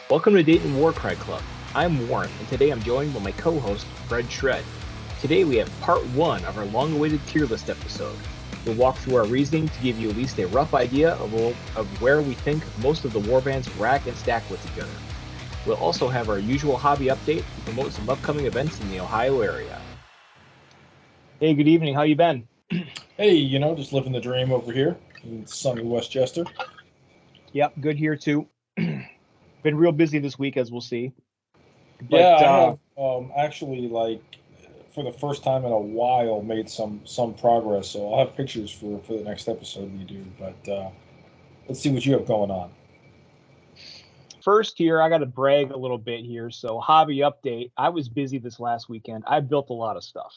Welcome to Dayton Warcry Club. I'm Warren, and today I'm joined by my co-host, Fred Shred. Today we have part 1 of our long-awaited tier list episode. We'll walk through our reasoning to give you at least a rough idea of where we think most of the warbands rack and stack with each other. We'll also have our usual hobby update and promote some upcoming events in the Ohio area. Hey, good evening. How you been? Hey, just living the dream over here in sunny Westchester. Yep, good here too. Been real busy this week, as we'll see. But, I have actually, for the first time in a while, made some progress. So I'll have pictures for the next episode we do. But let's see what you have going on. First here, I got to brag a little bit here. So hobby update. I was busy this last weekend. I built a lot of stuff.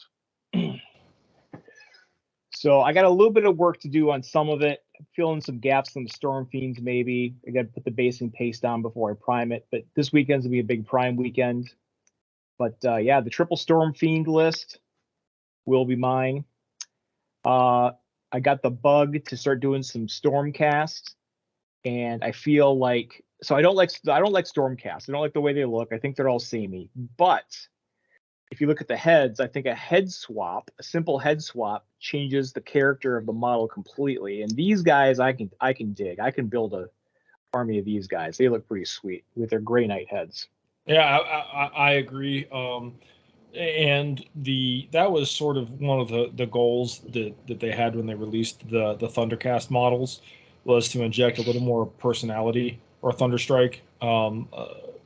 So I got a little bit of work to do on some of it, fill in some gaps on the Storm Fiends maybe. I got to put the base and paste down before I prime it. But this weekend's going to be a big prime weekend. But yeah, the triple Storm Fiend list will be mine. I got the bug to start doing some Stormcast. And I feel like, so I don't like Stormcast. I don't like the way they look. I think they're all samey. But if you look at the heads, I think a simple head swap changes the character of the model completely. And these guys, I can dig. I can build a army of these guys. They look pretty sweet with their Grey Knight heads. Yeah, I agree. And that was sort of one of the goals that they had when they released the Thundercast models, was to inject a little more personality, or Thunderstrike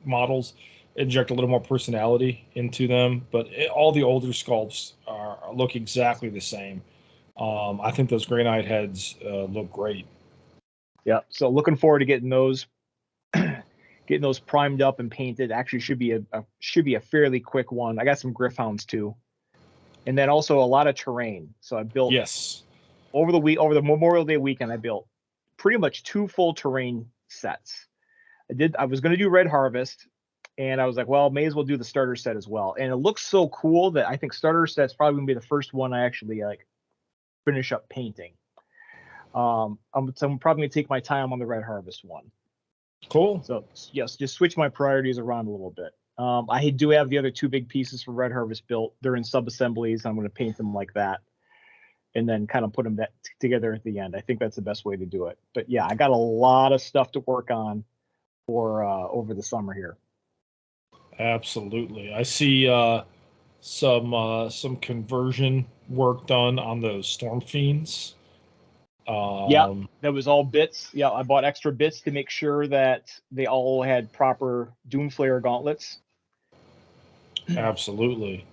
models. Inject a little more personality into them, but all the older sculpts look exactly the same. I think those Grey Knight heads look great. Yeah, so looking forward to getting those primed up and painted. Actually, should be a fairly quick one. I got some Griffhounds too, and then also a lot of terrain. So I built over the Memorial Day weekend. I built pretty much 2 full terrain sets. I was going to do Red Harvest. And I was like, well, may as well do the starter set as well. And it looks so cool that I think starter set's probably gonna be the first one I actually finish up painting. I'm probably gonna take my time on the Red Harvest one. Cool. So yes, just switch my priorities around a little bit. I do have the other 2 big pieces for Red Harvest built. They're in sub-assemblies. I'm gonna paint them like that, and then kind of put them together at the end. I think that's the best way to do it. But yeah, I got a lot of stuff to work on for over the summer here. Absolutely. I see some conversion work done on those Storm Fiends. Yeah, that was all bits. Yeah, I bought extra bits to make sure that they all had proper Doomflayer gauntlets. Absolutely.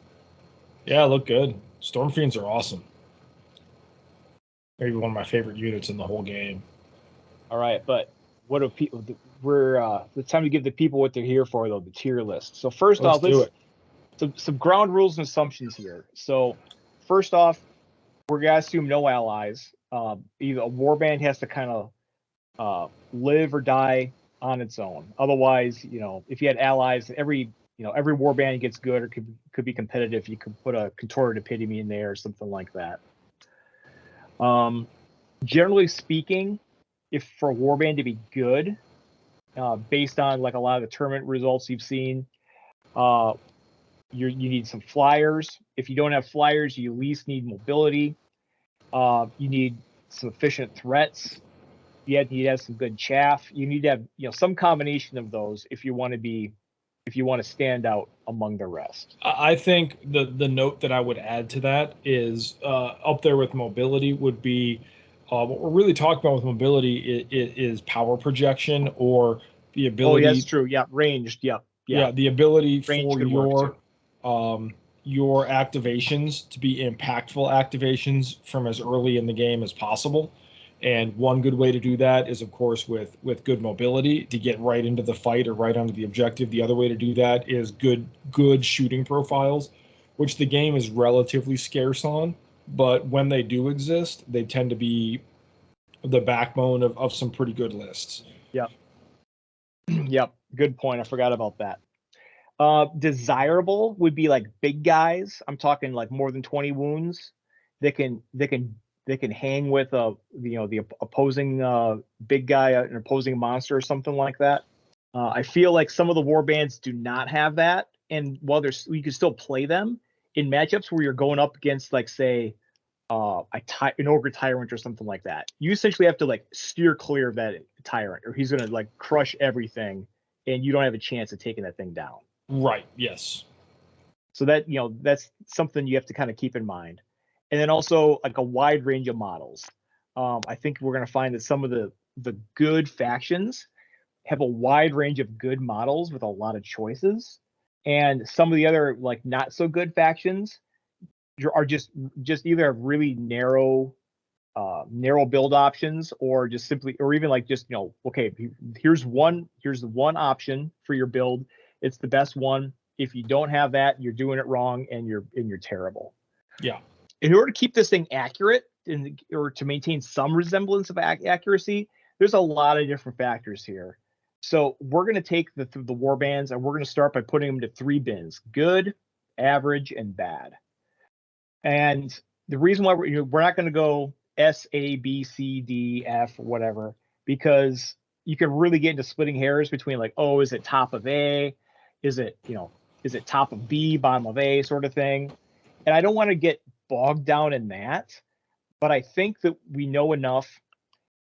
Yeah, look good. Storm Fiends are awesome. Maybe one of my favorite units in the whole game. All right, but what do people? It's time to give the people what they're here for, though, the tier list. So first off, let's do some ground rules and assumptions here. So first off, we're gonna assume no allies. Either a warband has to kind of live or die on its own. Otherwise, if you had allies, every warband gets good or could be competitive. You could put a contorted epitome in there or something like that. Generally speaking, if for a warband to be good, based on a lot of the tournament results you've seen, you need some flyers. If you don't have flyers, you at least need mobility. You need some efficient threats. You need to have some good chaff. You need to have some combination of those if you want to stand out among the rest. I think the note that I would add to that is up there with mobility would be. What we're really talking about with mobility is power projection, or the ability. Oh, yeah, that's true. Yeah, ranged. Yeah. The ability Range for your activations to be impactful activations from as early in the game as possible. And one good way to do that is, of course, with good mobility to get right into the fight or right onto the objective. The other way to do that is good shooting profiles, which the game is relatively scarce on. But when they do exist, they tend to be the backbone of some pretty good lists. Yep. Yep. Good point. I forgot about that. Desirable would be big guys. I'm talking more than 20 wounds. They can hang with the opposing big guy, an opposing monster or something like that. I feel like some of the warbands do not have that, and while there's you can still play them in matchups where you're going up against, like, say, an ogre tyrant or something like that. You essentially have to like steer clear of that tyrant, or he's gonna like crush everything, and you don't have a chance of taking that thing down. Right. Yes. So that, that's something you have to kind of keep in mind. And then also like a wide range of models. I think we're going to find that some of the good factions have a wide range of good models with a lot of choices, and some of the other like not so good factions are just either have really narrow build options, or just simply, or even like just, okay, here's the one option for your build. It's the best one. If you don't have that, you're doing it wrong, and you're terrible. Yeah. In order to keep this thing accurate, or to maintain some resemblance of accuracy, there's a lot of different factors here. So we're going to take the warbands, and we're going to start by putting them to 3 bins: good, average, and bad. And the reason why we're not going to go S, A, B, C, D, F, or whatever, because you can really get into splitting hairs between like, oh, is it top of A? Is it top of B, bottom of A, sort of thing? And I don't want to get bogged down in that, but I think that we know enough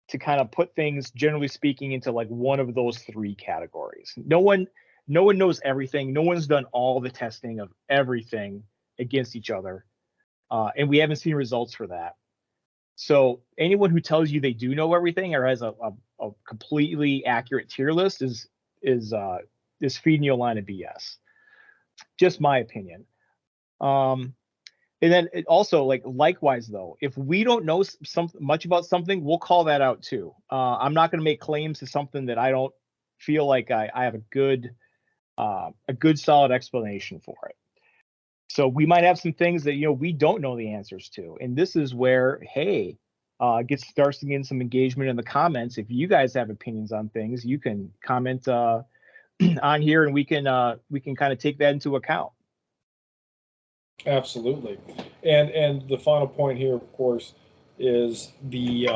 to kind of put things, generally speaking, into like one of those 3 categories. No one knows everything. No one's done all the testing of everything against each other. And we haven't seen results for that. So anyone who tells you they do know everything or has a completely accurate tier list is feeding you a line of BS. Just my opinion. And then it also, likewise though, if we don't know much about something, we'll call that out too. I'm not going to make claims to something that I don't feel like I have a good solid explanation for it. So we might have some things that we don't know the answers to, and this is where starts to get some engagement in the comments. If you guys have opinions on things, you can comment on here, and we can kind of take that into account. Absolutely, and the final point here, of course, is the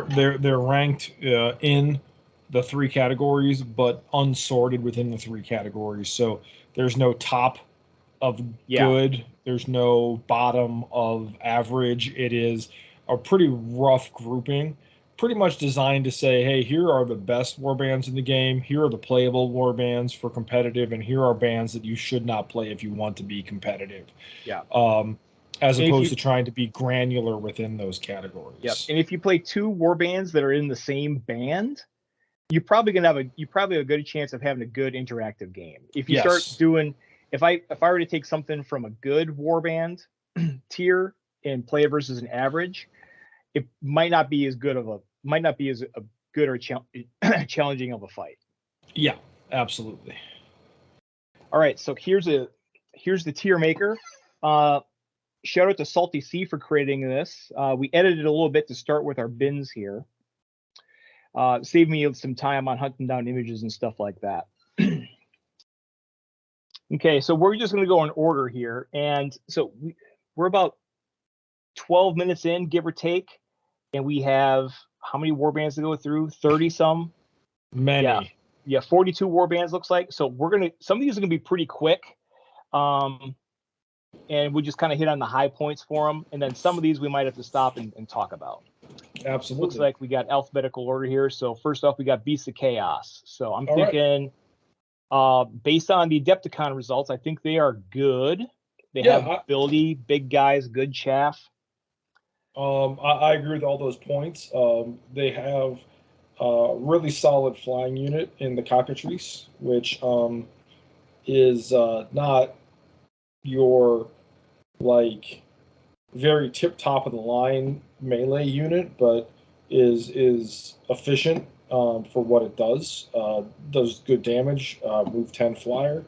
they're ranked in the 3 categories, but unsorted within the 3 categories. So there's no top of good, there's no bottom of average. It is a pretty rough grouping, pretty much designed to say, hey, here are the best warbands in the game, here are the playable warbands for competitive, and here are bands that you should not play if you want to be competitive. As opposed to trying to be granular within those categories. Yep. And if you play 2 warbands that are in the same band, you're probably have a good chance of having a good interactive game. If you start doing, if I were to take something from a good warband tier and play it versus an average, it might not be as good or challenging of a fight. Yeah, absolutely. All right, so here's the tier maker. Shout out to TheSaltySea for creating this. We edited it a little bit to start with our bins here. Saved me some time on hunting down images and stuff like that. Okay, so we're just going to go in order here. And so we're about 12 minutes in, give or take. And we have how many warbands to go through? 30 some? Many. Yeah, 42 warbands looks like. So some of these are going to be pretty quick. And we just kind of hit on the high points for them. And then some of these we might have to stop and talk about. Absolutely. Looks like we got alphabetical order here. So first off, we got Beasts of Chaos. So I'm thinking, based on the Adepticon results, I think they are good. They have ability, big guys, good chaff. I agree with all those points. They have a really solid flying unit in the Cockatrice, which is not your very tip top of the line melee unit, but is efficient for what it does. Does good damage, move 10 flyer.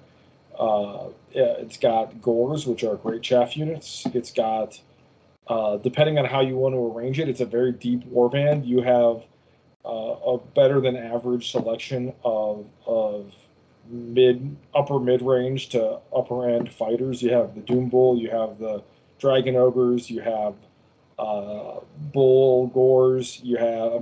It's got Gores, which are great chaff units. It's got, depending on how you want to arrange it, it's a very deep warband. You have a better than average selection of upper mid range to upper end fighters. You have the Doom Bull, you have the Dragon Ogres, you have Bull Gores, you have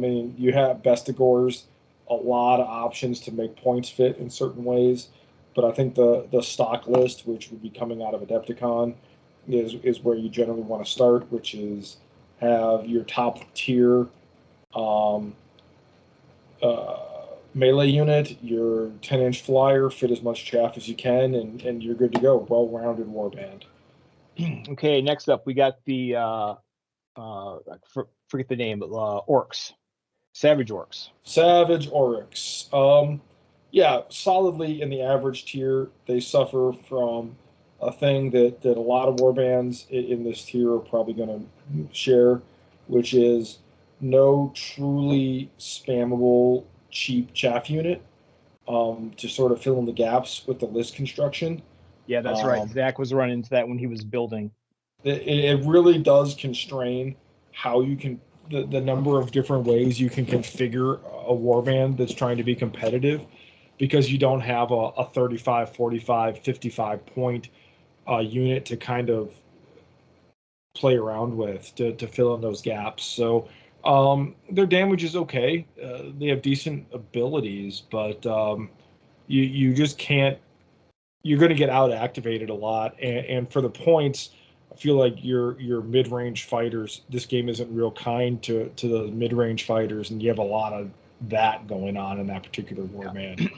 Bestigores. a lot of options to make points fit in certain ways. But I think the stock list, which would be coming out of Adepticon, is where you generally want to start, which is have your top tier melee unit, your 10-inch flyer, fit as much chaff as you can, and you're good to go. Well-rounded warband. Okay, next up we got the forget the name, orcs, savage orcs. Savage orcs. Yeah, solidly in the average tier. They suffer from a thing that a lot of warbands in this tier are probably going to share, which is no truly spammable cheap chaff unit to sort of fill in the gaps with the list construction. Yeah, that's right. Zach was running into that when he was building. It really does constrain how you can the number of different ways you can configure a warband that's trying to be competitive, because you don't have a 35, 45, 55 point unit to kind of play around with to fill in those gaps. So their damage is okay. They have decent abilities, but you just can't. You're going to get out activated a lot, and for the points, I feel like your mid-range fighters. This game isn't real kind to the mid-range fighters, and you have a lot of that going on in that particular warband.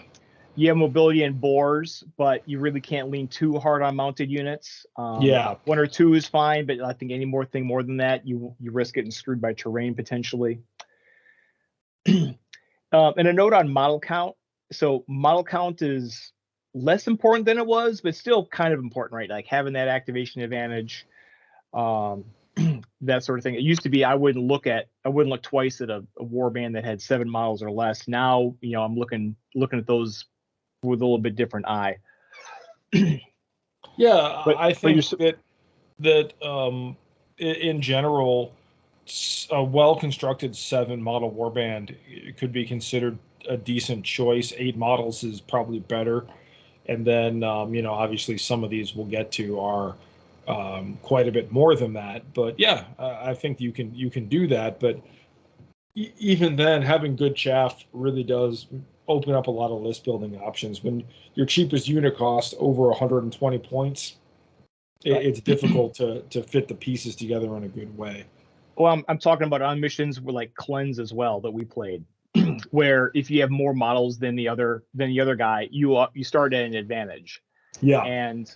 You have mobility and boars, but you really can't lean too hard on mounted units. Yeah, 1 or 2 is fine, but I think any more than that, you risk getting screwed by terrain potentially. And a note on model count. So model count is less important than it was, but still kind of important, right? Like having that activation advantage, that sort of thing. It used to be I wouldn't look twice at a warband that had 7 models or less. Now, I'm looking at those with a little bit different eye. Yeah, I think that in general, a well-constructed 7 model warband could be considered a decent choice. 8 models is probably better, and then obviously some of these we'll get to are quite a bit more than that. But yeah, I think you can do that. But even then, having good chaff really does open up a lot of list building options. When your cheapest unit costs over 120 points, it's difficult to fit the pieces together in a good way. Well, I'm talking about on missions with like cleanse as well that we played, where if you have more models than the other guy, you start at an advantage. Yeah, and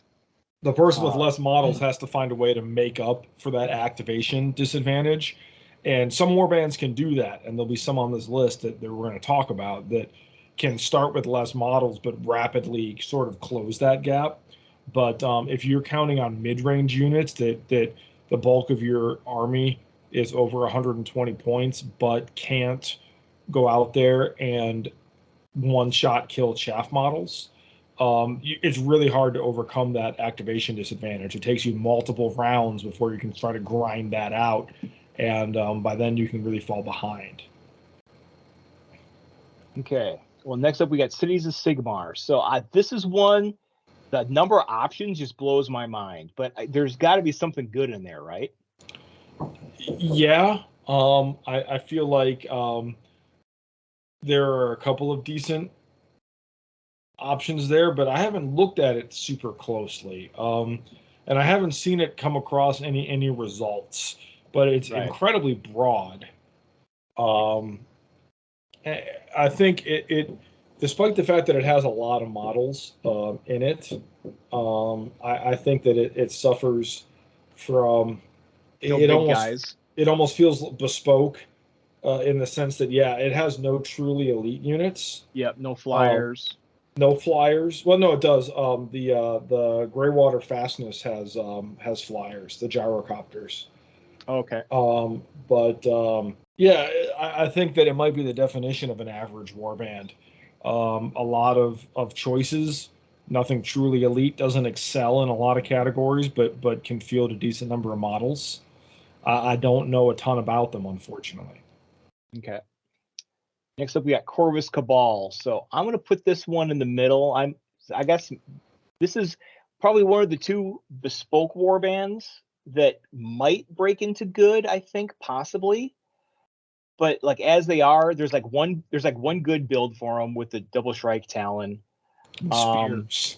the person with less models has to find a way to make up for that activation disadvantage. And some warbands can do that, and there'll be some on this list that we're going to talk about that can start with less models but rapidly sort of close that gap. But if you're counting on mid-range units that the bulk of your army is over 120 points but can't go out there and one-shot kill chaff models, it's really hard to overcome that activation disadvantage. It takes you multiple rounds before you can try to grind that out, and by then you can really fall behind. Okay. Well, next up we got Cities of Sigmar. So this is one, the number of options just blows my mind, but there's got to be something good in there, right? Yeah. I feel like there are a couple of decent options there, but I haven't looked at it super closely. And I haven't seen it come across any results, but it's incredibly broad. I think it despite the fact that it has a lot of models in it, I think that it suffers from it almost feels bespoke in the sense that it has no truly elite units. Yep, no flyers. No flyers. Well, no, it does. The Greywater Fastness has flyers, the gyrocopters. Okay. I think that it might be the definition of an average warband. A lot of choices. Nothing truly elite. Doesn't excel in a lot of categories, but can field a decent number of models. I don't know a ton about them, unfortunately. Okay. Next up, we got Corvus Cabal. So I'm going to put this one in the middle. I guess this is probably one of the 2 bespoke warbands that might break into good, I think, possibly. but like as they are, there's like one good build for them with the double Shrike Talon. Spears.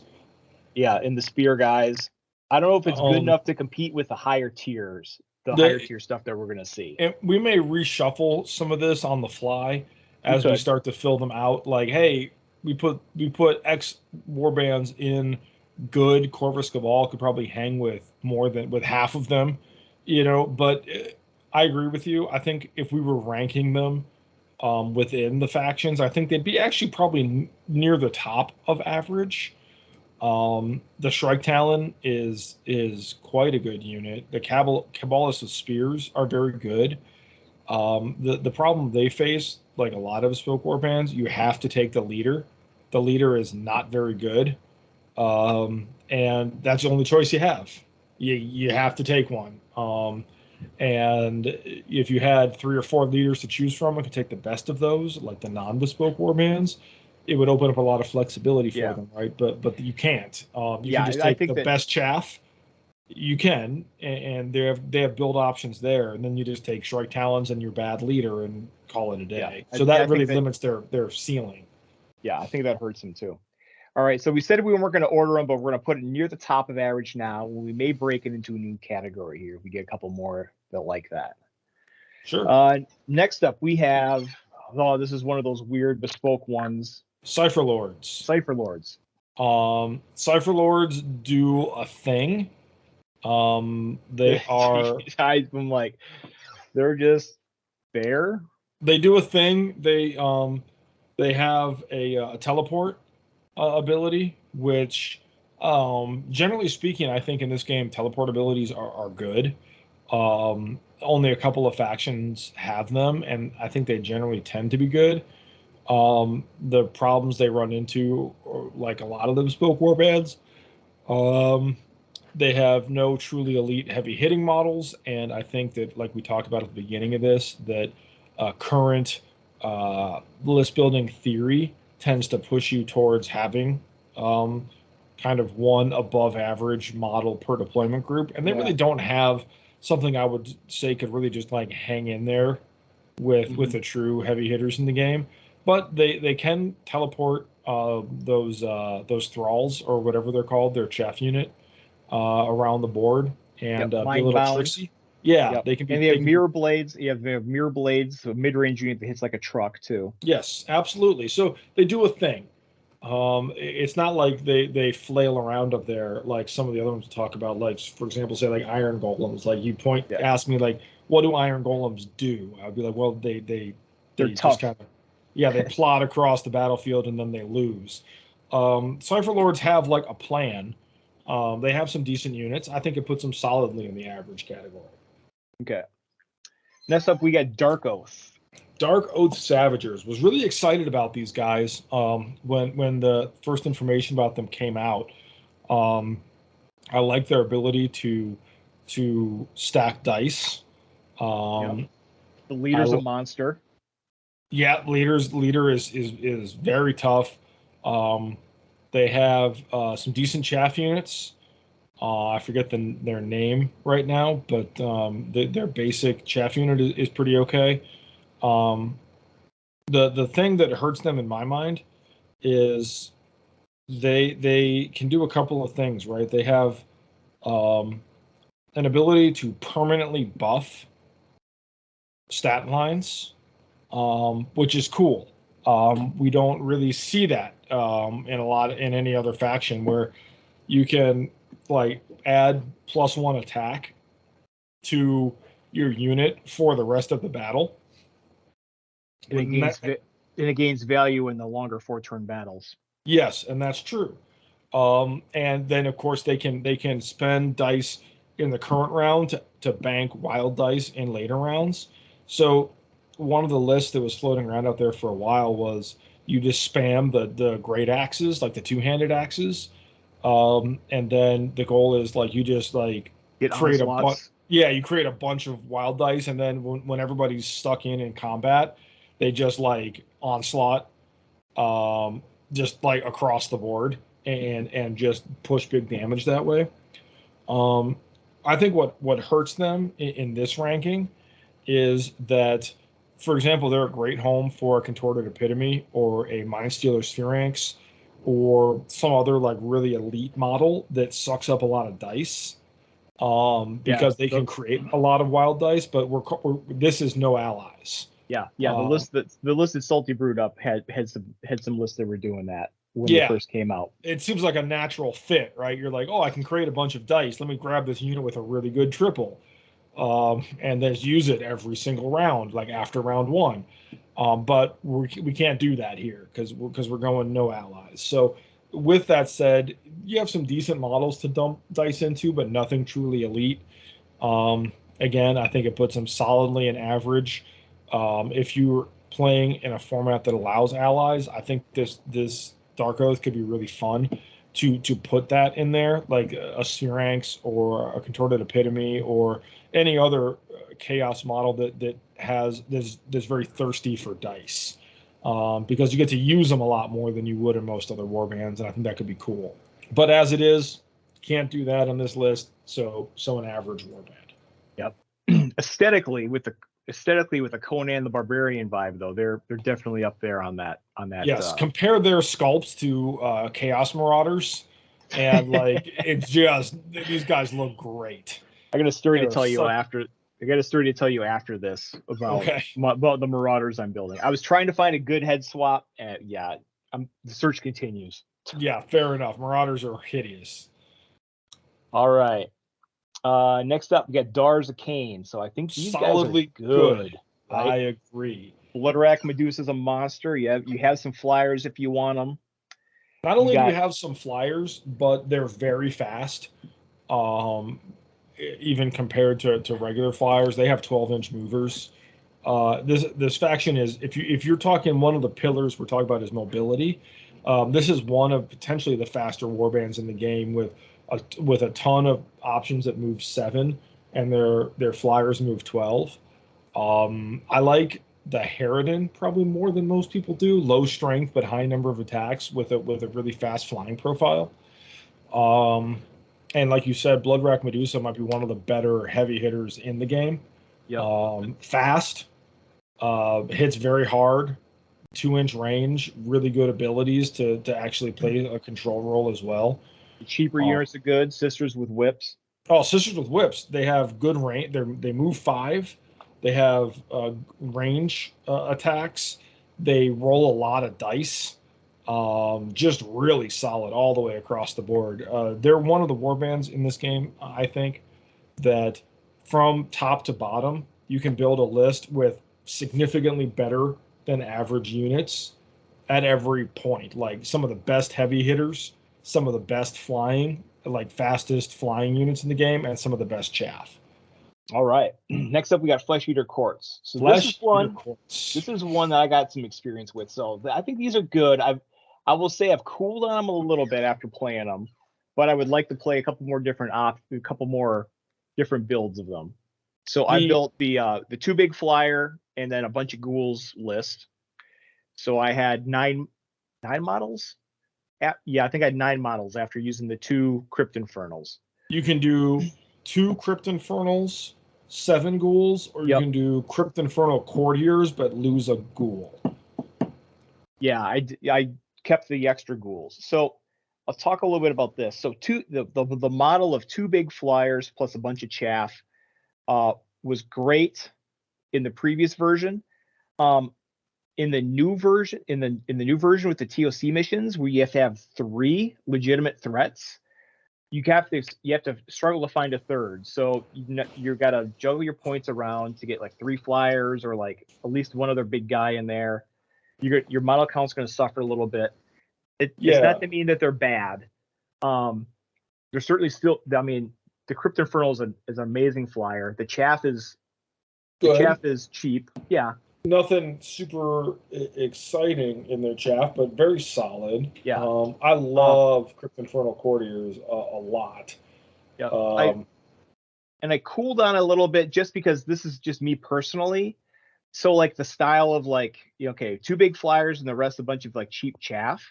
Yeah, and the spear guys. I don't know if it's good enough to compete with the higher tiers, higher tier stuff that we're gonna see. And we may reshuffle some of this on the fly as we start to fill them out. Like, hey, we put X warbands in good. Corvus Cabal could probably hang with half of them, But I agree with you. I think if we were ranking them within the factions, I think they'd be actually probably near the top of average. The Shrike Talon is quite a good unit. The Cabalists with spears are very good. The problem they face, like a lot of Spoke warbands, you have to take the leader. The leader is not very good, and that's the only choice you have. You have to take one. And if you had 3 or 4 leaders to choose from and could take the best of those, like the non-bespoke warbands, it would open up a lot of flexibility for them, right? But you can't. You can just take the best chaff. You can, and they have build options there, and then you just take Shrike Talons and your bad leader and call it a day. So that really limits their ceiling. Yeah, I think that hurts them too. All right, so we said we weren't going to order them, but we're going to put it near the top of average now. We may break it into a new category here if we get a couple more that like that. Sure. Next up, we have, this is one of those weird bespoke ones. Cypher Lords. Cypher Lords. Cypher Lords do a thing. They are. I'm like, they're just there. They do a thing. They have a teleport ability, which generally speaking, I think in this game teleport abilities are good. Only a couple of factions have them, and I think they generally tend to be good. The problems they run into, like a lot of the bespoke warbands, they have no truly elite heavy hitting models, and I think that, like we talked about at the beginning of this, that current list building theory tends to push you towards having kind of one above average model per deployment group, and they really don't have something I would say could really just like hang in there with the true heavy hitters in the game. But they can teleport those thralls or whatever they're called, their chaff unit, around the board and be a little tricksy. Yeah, they can be. And they have mirror blades. You have mirror blades, so mid-range unit that hits like a truck too. Yes, absolutely. So they do a thing. It's not like they flail around up there like some of the other ones we talk about. Like, for example, say like Iron Golems. Like you ask me like, what do Iron Golems do? I'd be like, well, they're tough. Just kind of, they plot across the battlefield and then they lose. Cypher Lords have like a plan. They have some decent units. I think it puts them solidly in the average category. Okay. Next up, we got Darkoath. Darkoath Savagers. Was really excited about these guys when the first information about them came out. I like their ability to stack dice. The leader's a monster. Yeah, leader is very tough. They have some decent chaff units. I forget their name right now, but their basic chaff unit is pretty okay. The thing that hurts them in my mind is they can do a couple of things, right? They have an ability to permanently buff stat lines, which is cool. We don't really see that in any other faction where you can like add +1 attack to your unit for the rest of the battle. And it gains value in the longer 4-turn battles. Yes, and that's true. And then of course they can spend dice in the current round to bank wild dice in later rounds. So one of the lists that was floating around out there for a while was you just spam the great axes, like the two-handed axes. And then the goal is like you just like create you create a bunch of wild dice, and then when everybody's stuck in combat, they just like onslaught just like across the board and just push big damage that way. I think what hurts them in this ranking is that for example, they're a great home for a Contorted Epitome or a Mindstealer Spheranx or some other like really elite model that sucks up a lot of dice. Because they can create a lot of wild dice, but this is no allies. Yeah. The list that Salty brewed up had some lists that were doing that when they first came out. It seems like a natural fit, right? You're like, oh, I can create a bunch of dice. Let me grab this unit with a really good triple, and then use it every single round, like after round one. But we can't do that here because we're going no allies. So with that said, you have some decent models to dump dice into, but nothing truly elite. Again, I think it puts them solidly in average. If you're playing in a format that allows allies, I think this Darkoath could be really fun to put that in there, like a Spheranx or a Contorted Epitome or any other chaos model that has this very thirsty for dice. Because you get to use them a lot more than you would in most other warbands, and I think that could be cool. But as it is, can't do that on this list, so an average warband. Yep. Aesthetically, with the Conan the Barbarian vibe, though, they're definitely up there on that. Yes, compare their sculpts to Chaos Marauders, and like it's just these guys look great. I got a story to tell you after. I got a story to tell you after this about the Marauders I'm building. I was trying to find a good head swap, and the search continues. Yeah, fair enough. Marauders are hideous. All right. Next up, we got Dars of Khaine. So I think these solidly guys are good. Right? I agree. Bloodrack Medusa is a monster. You have some flyers if you want them. Not only do you have some flyers, but they're very fast. Even compared to regular flyers, they have 12-inch movers. This faction is, if you're talking one of the pillars we're talking about is mobility. This is one of potentially the faster warbands in the game with a ton of options that move 7 and their flyers move 12. I like the Kharadon probably more than most people do. Low strength but high number of attacks with a really fast flying profile. And like you said, Bloodrack Medusa might be one of the better heavy hitters in the game. Yep. Fast, hits very hard, 2-inch range, really good abilities to actually play a control role as well. The cheaper units are good. Sisters with Whips. Oh, Sisters with Whips. They have good range. They move 5. They have range attacks. They roll a lot of dice. Just really solid all the way across the board. They're one of the warbands in this game, I think, that from top to bottom, you can build a list with significantly better than average units at every point. Like some of the best heavy hitters, some of the best flying, like fastest flying units in the game, and some of the best chaff. All right. Next up, we got Flesheater Courts. So this is one that I got some experience with. So I think these are good. I will say I've cooled on them a little bit after playing them, but I would like to play a couple more different builds of them. So I built the 2 big flyer and then a bunch of ghouls list. So I had 9 models. I think I had 9 models after using the 2 Crypt Infernals. You can do 2 Crypt Infernals, 7 ghouls, or you can do Crypt Infernal Courtiers but lose a ghoul. Yeah, I kept the extra ghouls. So I'll talk a little bit about this. So the model of 2 big flyers plus a bunch of chaff was great in the previous version. In the new version, with the TOC missions, where you have to have 3 legitimate threats, you have to struggle to find a third. So you've got to juggle your points around to get like 3 flyers or like at least one other big guy in there. Your model count's going to suffer a little bit. It's not to mean that they're bad. They're certainly still. I mean, the Crypt Infernal is an amazing flyer. The chaff is cheap. Yeah. Nothing super exciting in their chaff, but very solid. Yeah. I love Crypt Infernal Courtiers a lot. Yeah. I cooled on a little bit just because this is just me personally. So like the style of like, 2 big flyers and the rest a bunch of like cheap chaff.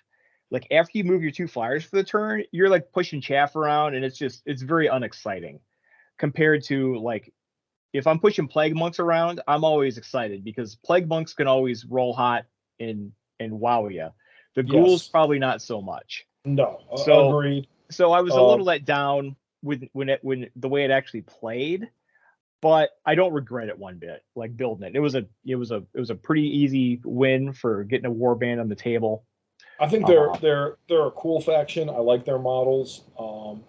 Like after you move your 2 flyers for the turn, you're like pushing chaff around and it's very unexciting compared to like if I'm pushing Plague Monks around, I'm always excited because Plague Monks can always roll hot and wow ya. The ghouls Yes. probably not so much. No, So agreed. so I was a little let down with when the way it actually played, but I don't regret it one bit. Like building it, it was a pretty easy win for getting a warband on the table. I think they're a cool faction. I like their models. I'm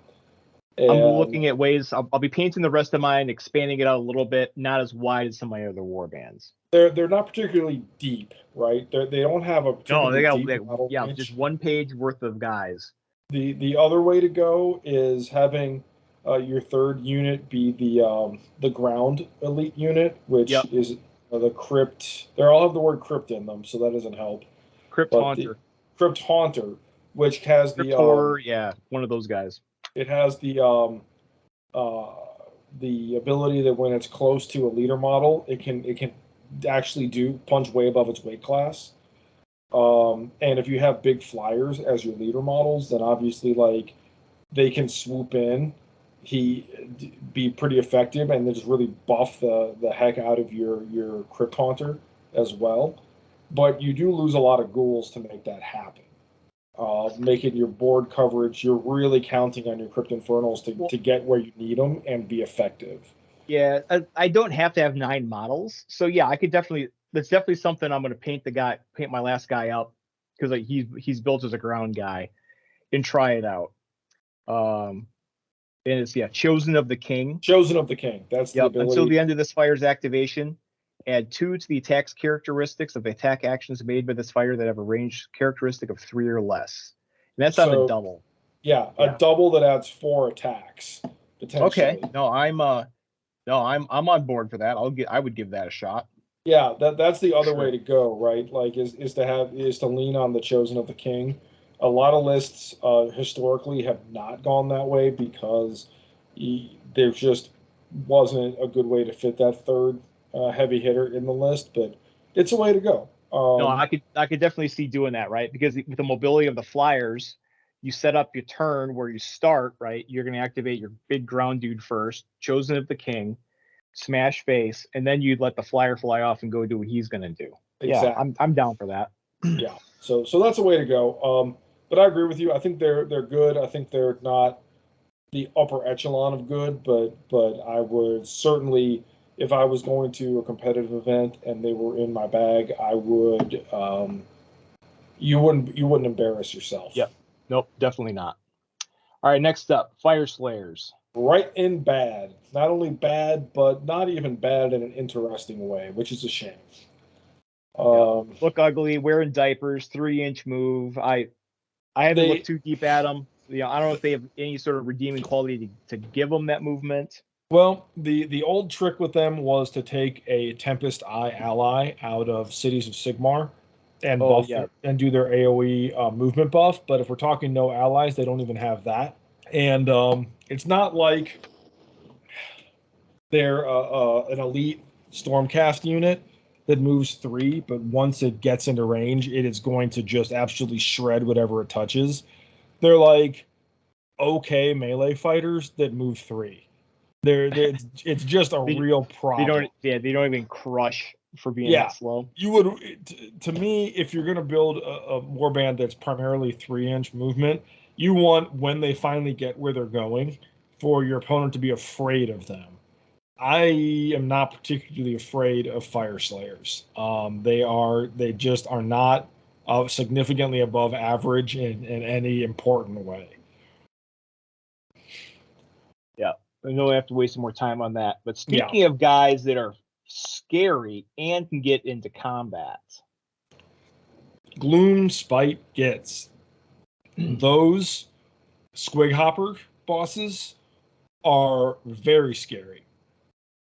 looking at ways. I'll be painting the rest of mine, expanding it out a little bit, not as wide as some of my other warbands. They're not particularly deep, right? They don't have a particularly deep model yeah, range. just 1 page worth of guys. The other way to go is having your third unit be the ground elite unit, which is the crypt. They all have the word crypt in them, so that doesn't help. Crypt Haunter. Crypt Haunter, which has Crypt Horror, yeah, one of those guys. It has the ability that when it's close to a leader model, it can actually do punch way above its weight class. And if you have big flyers as your leader models, then obviously like they can swoop in, be pretty effective, and then just really buff the heck out of your Crypt Haunter as well. But you do lose a lot of ghouls to make that happen. Making your board coverage, you're really counting on your Crypt Infernals to get where you need them and be effective. Yeah, I don't have to have 9 models, so yeah, I could definitely. That's definitely something I'm going to paint my last guy up because like he's built as a ground guy, and try it out. And it's Chosen of the King. Chosen of the King. That's the ability. Until the end of this fire's activation, add 2 to the attack's characteristics of the attack actions made by this fire that have a range characteristic of 3 or less. And that's on a double. Yeah, a double that adds 4 attacks potentially. Okay. No, I'm on board for that. I would give that a shot. Yeah, that's the other way to go, right? Like is to lean on the Chosen of the King. A lot of lists historically have not gone that way because there just wasn't a good way to fit that third heavy hitter in the list, but it's a way to go. No, I could definitely see doing that, right? Because with the mobility of the flyers, you set up your turn where you start, right? You're going to activate your big ground dude first, Chosen of the King, smash face, and then you'd let the flyer fly off and go do what he's going to do. Exactly. Yeah, I'm down for that. Yeah, so that's a way to go. But I agree with you. I think they're good. I think they're not the upper echelon of good, but I would certainly, if I was going to a competitive event and they were in my bag, I would. You wouldn't embarrass yourself. Yep. Nope. Definitely not. All right. Next up, Fyreslayers. Right in bad. Not only bad, but not even bad in an interesting way, which is a shame. Look ugly, wearing diapers, 3-inch move. I haven't looked too deep at them. I don't know if they have any sort of redeeming quality to give them that movement. Well, the old trick with them was to take a Tempest Eye ally out of Cities of Sigmar and buff and do their AoE movement buff. But if we're talking no allies, they don't even have that. And it's not like they're an elite Stormcast unit that moves 3, but once it gets into range, it is going to just absolutely shred whatever it touches. They're like okay melee fighters that move 3. It's just a real problem. They don't even crush for being that slow. You would, to me, if you're going to build a warband that's primarily 3-inch movement, you want, when they finally get where they're going, for your opponent to be afraid of them. I am not particularly afraid of Fyreslayers. They just are not significantly above average in any important way. Yeah, I know I have to waste some more time on that. But speaking of guys that are scary and can get into combat, Gloomspite Gitz. Those Squig Hopper bosses are very scary.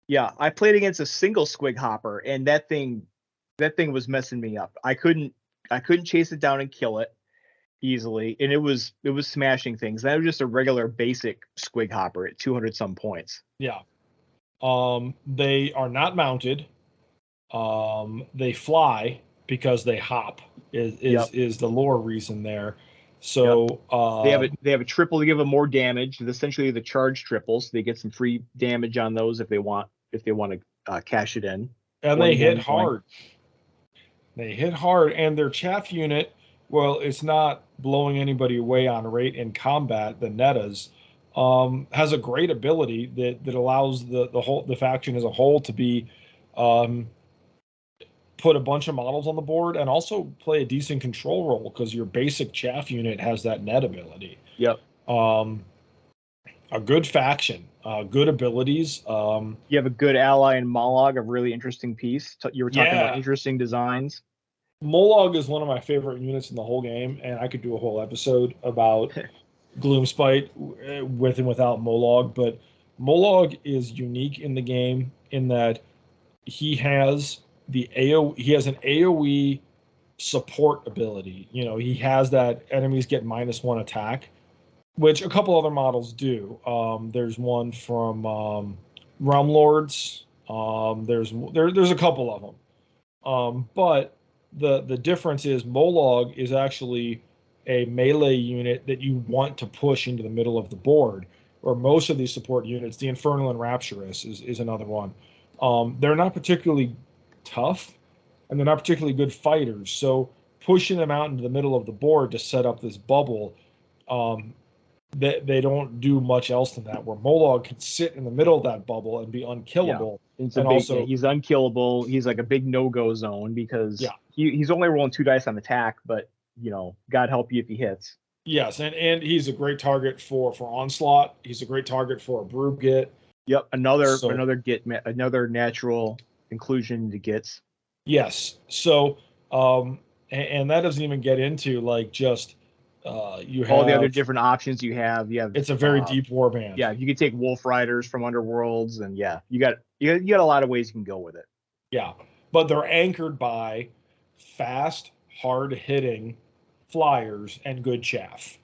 Yeah, I played against a single Squig Hopper, and that thing was messing me up. I couldn't chase it down and kill it easily, and it was smashing things. That was just a regular basic Squig Hopper at 200 some points. Yeah. They are not mounted. They fly because they hop is the lore reason there. So they have a triple to give them more damage. Essentially the charge triples. They get some free damage on those if they want if they want to cash it in. And they hit hard. They hit hard, and their chaff unit, well, it's not blowing anybody away on rate in combat. The Nettas has a great ability that allows the faction as a whole to be put a bunch of models on the board and also play a decent control role because your basic chaff unit has that net ability. Yep. A good faction, good abilities. You have a good ally in Mollog, a really interesting piece. You were talking about interesting designs. Mollog is one of my favorite units in the whole game, and I could do a whole episode about Gloomspite with and without Mollog, but Mollog is unique in the game in that he has an AoE support ability. You know, he has that enemies get -1 attack, which a couple other models do. There's one from Realmlords. There's a couple of them. But the difference is Mollog is actually a melee unit that you want to push into the middle of the board, where most of these support units, the Infernal and Rapturous is another one. They're not particularly tough, and they're not particularly good fighters. So pushing them out into the middle of the board to set up this bubble, they don't do much else than that. Where Mollog can sit in the middle of that bubble and be unkillable. Yeah. He's unkillable. He's like a big no-go zone because he's only rolling 2 dice on attack, but you know, God help you if he hits. Yes, and he's a great target for onslaught. He's a great target for a Brew Git. Yep, another natural inclusion to Gitz. Yes. So and that doesn't even get into like just you have all the other different options you have. It's a very deep warband. Yeah, you can take Wolf Riders from Underworlds, and you got a lot of ways you can go with it. Yeah, but they're anchored by fast, hard-hitting flyers and good chaff.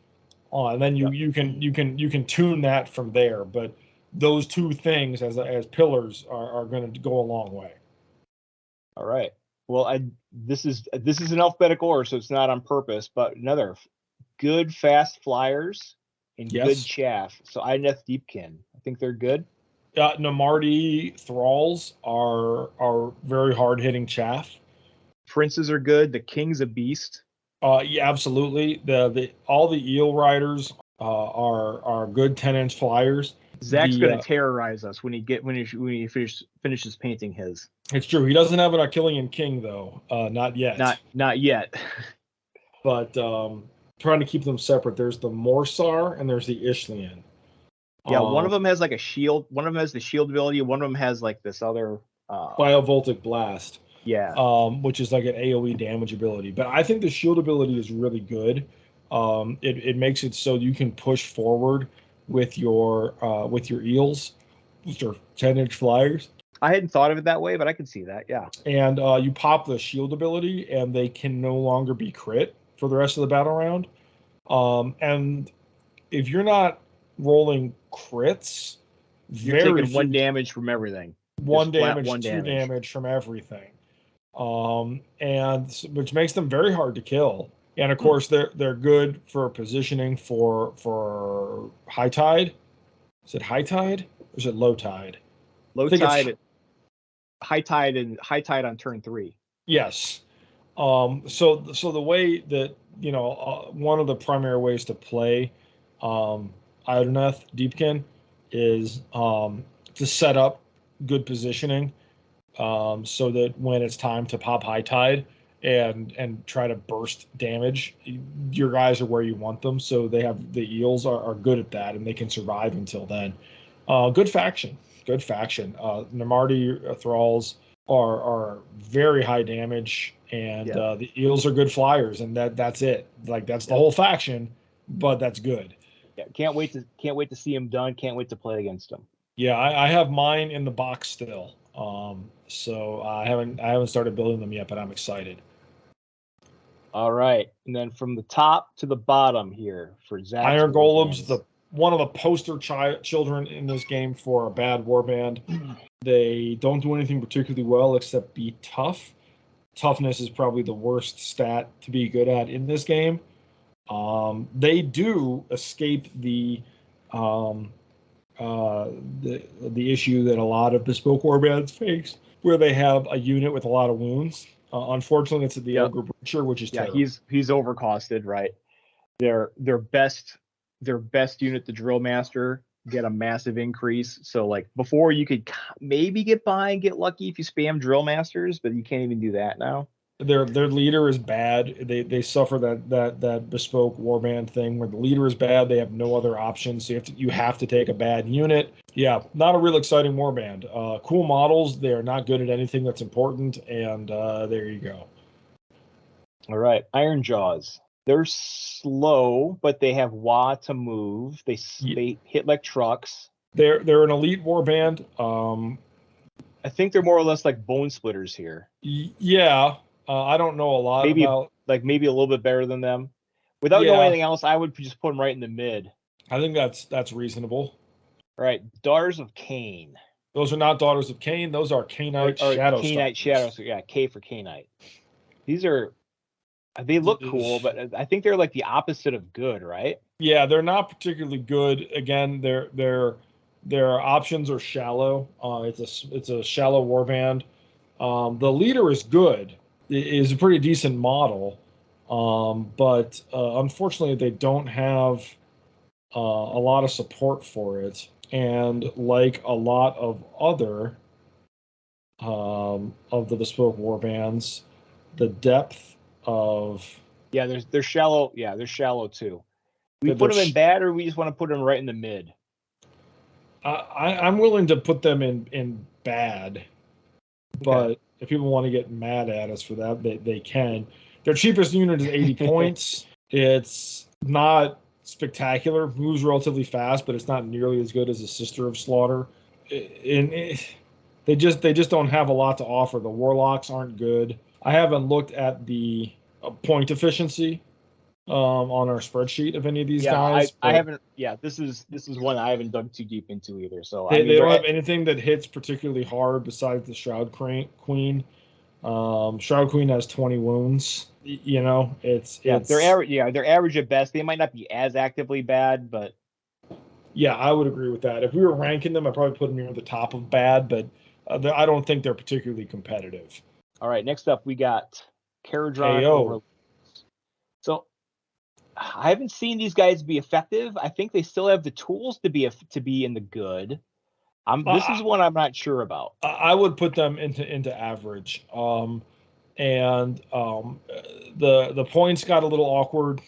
And then you can tune that from there. But those two things as pillars are going to go a long way. All right. Well, this is an alphabetical order, so it's not on purpose, but another good fast flyers and good chaff. So Idoneth Deepkin, I think they're good. Namarti Thralls are very hard hitting chaff. Princes are good. The King's a beast. Yeah, absolutely. All the eel riders are good 10-inch flyers. Zach's going to terrorize us when he finishes painting his. It's true. He doesn't have an Achillean King though. Not yet. Not yet. But trying to keep them separate. There's the Morsar and there's the Ishlian. Yeah, one of them has like a shield. One of them has the shield ability. One of them has like this other Biovoltic Blast. Yeah. Which is like an AoE damage ability. But I think the shield ability is really good. It makes it so you can push forward with your eels, which are 10-inch flyers. I hadn't thought of it that way, but I can see that. Yeah. And you pop the shield ability, and they can no longer be crit for the rest of the battle round. And if you're not rolling crits, you're taking 1 damage from everything. 2 damage from everything. And which makes them very hard to kill. And of course, they're good for positioning for high tide. Is it high tide or is it low tide? Low tide, high tide on turn 3. Yes. So the way that one of the primary ways to play Idoneth Deepkin is to set up good positioning, so that when it's time to pop high tide and try to burst damage, your guys are where you want them. So the eels are good at that, and they can survive until then. Good faction. Namarti Thralls are very high damage, and the eels are good flyers, and that's it. Like that's the whole faction, but that's good. Yeah, can't wait to see him done. Can't wait to play against him. Yeah, I have mine in the box still. So I haven't started building them yet, but I'm excited. All right, and then from the top to the bottom here for Zach. Iron Golems, one of the poster children in this game for a bad warband. They don't do anything particularly well except be tough. Toughness is probably the worst stat to be good at in this game. They do escape the the issue that a lot of bespoke warbands face, where they have a unit with a lot of wounds. Unfortunately, it's the Ogre Breacher, which is terrible. he's overcosted, right? Their best unit, the Drill Master, get a massive increase. So like before, you could maybe get by and get lucky if you spam Drill Masters, but you can't even do that now. Their leader is bad. They suffer that bespoke warband thing where the leader is bad. They have no other options. So you have to take a bad unit. Yeah, not a real exciting warband. Cool models. They are not good at anything that's important. And there you go. All right, Iron Jaws. They're slow, but they have Wa to move. They hit like trucks. They're an elite warband. I think they're more or less like Bonesplittaz here. Yeah. I don't know a lot about... maybe a little bit better than them. Without knowing anything else, I would just put them right in the mid. I think that's reasonable. All right, Daughters of Khaine. Those are not Daughters of Khaine. Those are Khainite Shadowstalkers. Khainite Shadowstalkers. Yeah, K for Khainite. They look cool, but I think they're like the opposite of good, right? Yeah, they're not particularly good. Again, their options are shallow. It's a shallow warband. The leader is good. It is a pretty decent model, but unfortunately, they don't have a lot of support for it. And like a lot of other of the bespoke warbands, the depth of they're shallow. Yeah, they're shallow too. We put them in bad, or we just want to put them right in the mid. I'm willing to put them in bad, but if people want to get mad at us for that, they can. Their cheapest unit is 80 points. It's not spectacular. Moves relatively fast, but it's not nearly as good as a Sister of Slaughter. They just don't have a lot to offer. The Warlocks aren't good. I haven't looked at the point efficiency on our spreadsheet of any of these guys. I haven't. Yeah, this is one I haven't dug too deep into either. So they don't have anything that hits particularly hard besides the Shroud Queen. Shroud Queen has 20 wounds. You know, they're average. Yeah, they're average at best. They might not be as actively bad, but yeah, I would agree with that. If we were ranking them, I'd probably put them near the top of bad, but I don't think they're particularly competitive. All right, next up we got Kharadon Overlords. So I haven't seen these guys be effective. I think they still have the tools to be in the good. This is one I'm not sure about. I would put them into average. The points got a little awkward.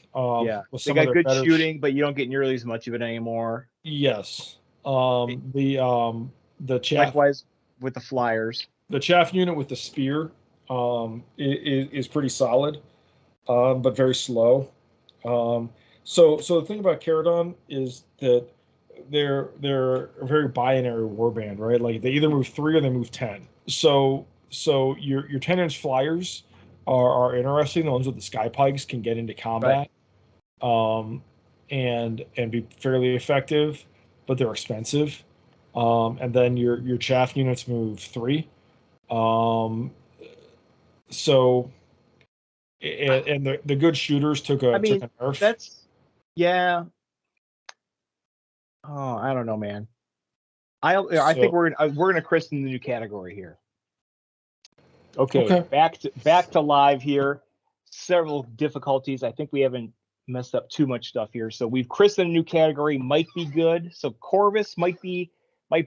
With some they got good shooting, but you don't get nearly as much of it anymore. Yes. The chaff, likewise with the flyers. The chaff unit with the spear is pretty solid, but very slow. So the thing about Kharadon is that they're a very binary warband, right? Like they either move 3 or they move 10. So your 10-inch flyers are interesting. The ones with the sky pikes can get into combat, and be fairly effective, but they're expensive. And then your chaff units move 3. So the good shooters took a nerf. Oh, I don't know, man. I think we're gonna christen the new category here. Okay. Back to live here. Several difficulties. I think we haven't messed up too much stuff here. So we've christened a new category. Might be good. So Corvus might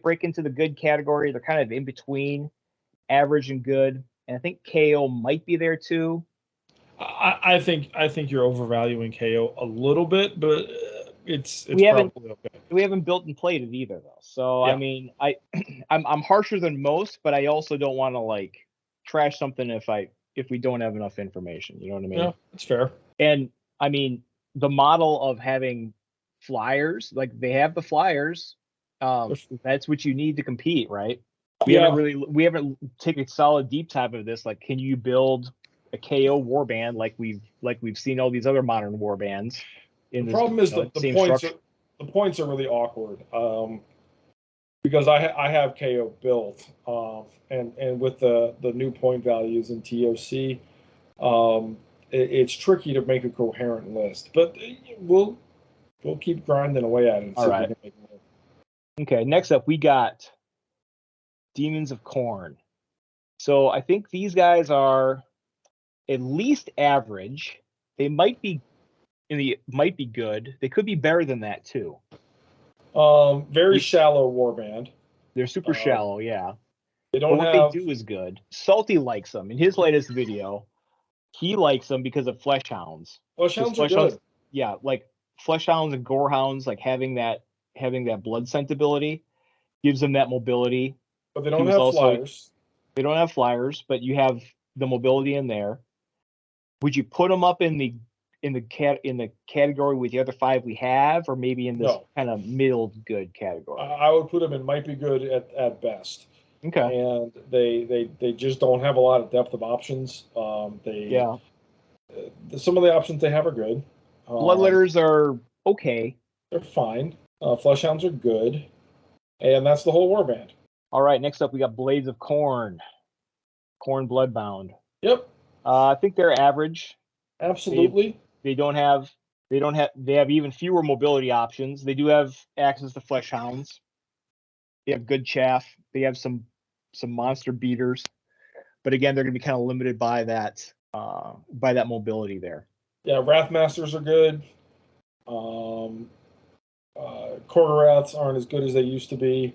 break into the good category. They're kind of in between average and good. And I think KO might be there too. I think you're overvaluing KO a little bit, but it's probably okay. We haven't built and played it either though. So yeah. I mean, I'm harsher than most, but I also don't want to like trash something if we don't have enough information. You know what I mean? Yeah, that's fair. And I mean, the model of having flyers, like they have the flyers, that's what you need to compete, right? We haven't taken a solid deep dive of this. Like, can you build a KO warband like we've seen all these other modern warbands? The problem is the points are really awkward. Because I have KO built, and with the new point values in TOC, it's tricky to make a coherent list. But we'll keep grinding away at it. All right. Okay, next up we got Demons of Khorne. So I think these guys are at least average. They might be good. They could be better than that too. Very shallow warband. They're super shallow, yeah. They don't but have. what they do is good. Salty likes them. In his latest video, he likes them because of flesh hounds. Fleshhounds are good. Yeah, like flesh hounds and gore hounds, like having that blood scent ability gives them that mobility. But they don't have flyers. They don't have flyers, but you have the mobility in there. Would you put them up in the category with the other 5 we have, or maybe in this kind of middle good category? I would put them in might be good at best. Okay. And they just don't have a lot of depth of options. Some of the options they have are good. Bloodletters are okay. They're fine. Fleshhounds are good. And that's the whole warband. All right, next up we got Blades of Khorne. Khorne Bloodbound. Yep. I think they're average. Absolutely. They have even fewer mobility options. They do have access to flesh hounds. They have good chaff. They have some monster beaters. But again, they're going to be kind of limited by that mobility there. Yeah, Wrathmasters are good. Korgoraths aren't as good as they used to be,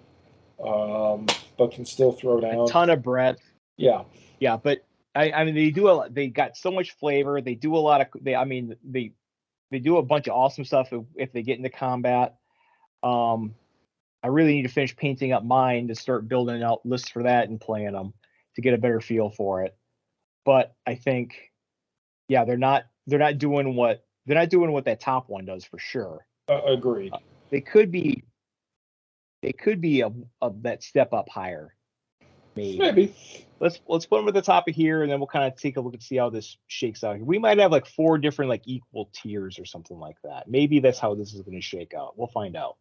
but can still throw down. A ton of breadth. Yeah. Yeah, but I mean, they got so much flavor. They do a lot of. They do a bunch of awesome stuff if they get into combat. I really need to finish painting up mine to start building out lists for that and playing them to get a better feel for it. But I think, yeah, they're not doing what that top one does for sure. Agreed. They could be that step up higher. Maybe. Let's put them at the top of here, and then we'll kind of take a look and see how this shakes out. We might have like 4 different like equal tiers or something like that. Maybe that's how this is going to shake out. We'll find out.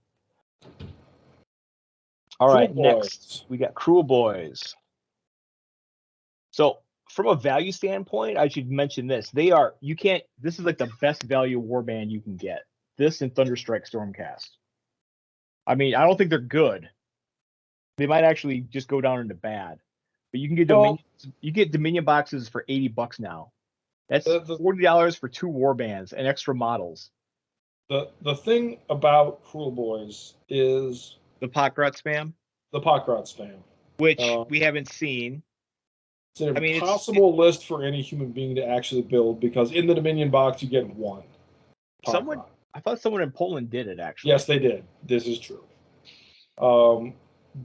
All right, next we got Kruleboyz. So from a value standpoint, I should mention this. This is like the best value warband you can get. This and Thunderstrike Stormcast. I mean, I don't think they're good. They might actually just go down into bad. But you can get Dominion boxes for $80 now. That's $40 for 2 warbands and extra models. The thing about Kruleboyz is the Potgrot spam. The Potgrot spam, which we haven't seen. It's an impossible list for any human being to actually build, because in the Dominion box you get 1. I thought someone in Poland did it actually. Yes, they did. This is true.